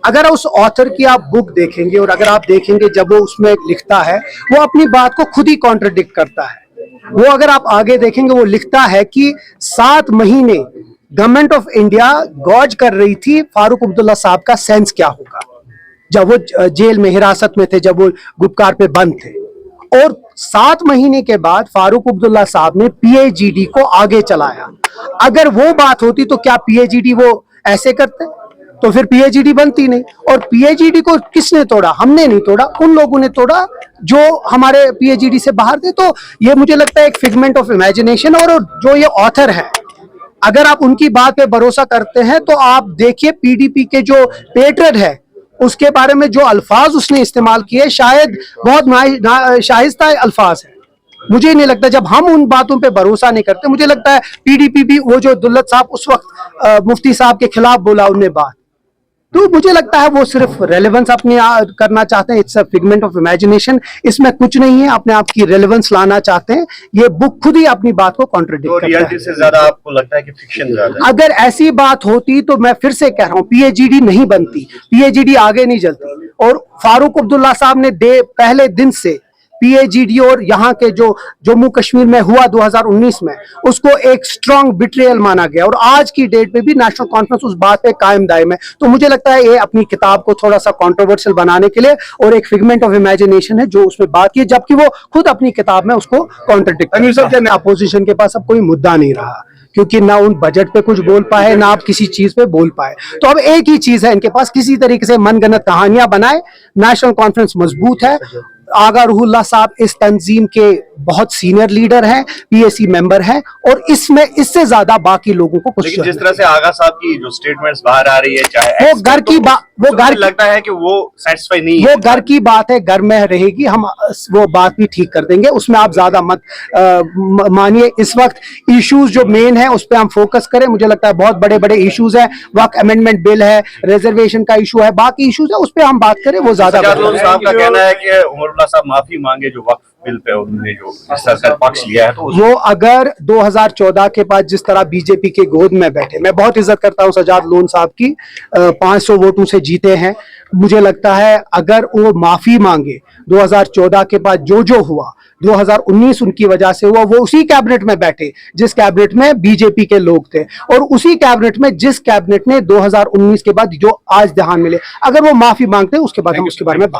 अगर उस ऑथर की आप बुक देखेंगे और अगर आप देखेंगे जब वो उसमें लिखता है, वो अपनी बात को खुद ही कॉन्ट्रडिक्ट करता है। वो अगर आप आगे देखेंगे, वो लिखता है कि 7 महीने गवर्नमेंट ऑफ इंडिया गॉज कर रही थी फारूक अब्दुल्ला साहब का सेंस क्या होगा जब वो जेल में हिरासत में थे, जब वो गुपकार पे बंद थे। और 7 महीने के बाद फारूक अब्दुल्ला साहब ने पीएजीडी को आगे चलाया। अगर वो बात होती तो क्या पीएजीडी वो ऐसे करते? तो फिर पीएजीडी बनती नहीं। और पीएजीडी को किसने तोड़ा? हमने नहीं तोड़ा, उन लोगों ने तोड़ा जो हमारे पीएजीडी से बाहर थे। तो ये मुझे लगता है एक फिगमेंट ऑफ इमेजिनेशन। और जो ये ऑथर है, अगर आप उनकी बात पे भरोसा करते हैं तो आप देखिए पीडीपी के जो पेट्रन है उसके बारे में जो अल्फाज उसने इस्तेमाल किए, शायद बहुत शाइस्ता अल्फाज है। मुझे नहीं लगता, जब हम उन बातों पे भरोसा नहीं करते, मुझे लगता है पीडीपी भी, वो जो दुल्लत साहब उस वक्त मुफ्ती साहब के खिलाफ बोला उन्हें बात, तो मुझे लगता है वो सिर्फ रेलेवेंस अपने करना चाहते हैं। It's a figment of imagination, इसमें कुछ नहीं है, अपने आप की रेलेवेंस लाना चाहते हैं। ये बुक खुद ही अपनी बात को कॉन्ट्रडिक्ट करता है। रियलिटी से ज्यादा आपको लगता है कि फिक्शन ज्यादा है? अगर ऐसी बात होती तो मैं फिर से कह रहा हूं, पीएजीडी नहीं बनती, पीएजीडी आगे नहीं चलती। और फारूक अब्दुल्ला साहब ने पहले दिन से पीएजीडी और यहाँ के जो जम्मू कश्मीर में हुआ 2019 में, उसको एक स्ट्रॉन्ग बिट्रेयल माना गया। और आज की डेट पे भी नेशनल कॉन्फ्रेंस उस बात पे कायम दायम है। तो मुझे लगता है ये अपनी किताब को थोड़ा सा कंट्रोवर्शियल बनाने के लिए और एक फिगमेंट ऑफ इमेजिनेशन है जो उसमें बात की, जबकि वो खुद अपनी किताब में उसको कॉन्ट्रडिक्ट करता है। अपोजिशन के पास अब कोई मुद्दा नहीं रहा, क्योंकि ना उन बजट पे कुछ बोल पाए, ना आप किसी चीज पे बोल पाए। तो अब एक ही चीज है इनके पास, किसी तरीके से मनगढ़ंत कहानियां बनाए। नेशनल कॉन्फ्रेंस मजबूत है। आगा रूहुल्लाह साहब इस तंजीम के बहुत सीनियर लीडर हैं, पीएसी मेंबर हैं, और इसमें इससे ज्यादा बाकी लोगों को कुछ। लेकिन जिस तरह से आगा साहब की जो स्टेटमेंट्स बाहर आ रही है, चाहे वो घर की बात, वो घर लगता है कि वो सेटिस्फाई नहीं वो है। घर की बात है, घर में रहेगी, हम वो बात भी ठीक कर देंगे, उसमें आप ज्यादा मत मानिए। इस वक्त इश्यूज जो मेन है उस पर हम फोकस करें। मुझे लगता है बहुत बड़े बड़े इश्यूज है, वक्त अमेंडमेंट बिल है, रिजर्वेशन का इशू है, बाकी इश्यूज है, उस पर हम बात करें, वो ज्यादा साहब का कहना है कि उमरुल्लाह साहब माफी मांगे जो वक्त बिल पे उन्होंने जो सरकार पक्ष लिया है। तो वो अगर 2014 के बाद जिस तरह बीजेपी के गोद में बैठे, मैं बहुत इज्जत करता हूं सजाद लोन साहब की, 500 वोटों से जीते हैं। मुझे लगता है अगर वो माफी मांगे 2014 के बाद जो हुआ, 2019 उनकी वजह से हुआ, वो उसी कैबिनेट में बैठे जिस कैबिनेट में बीजेपी के लोग थे, और उसी कैबिनेट में जिस कैबिनेट ने 2019 के बाद जो आज ध्यान मिले, अगर वो माफी मांगते उसके बाद हम उसके बारे में बात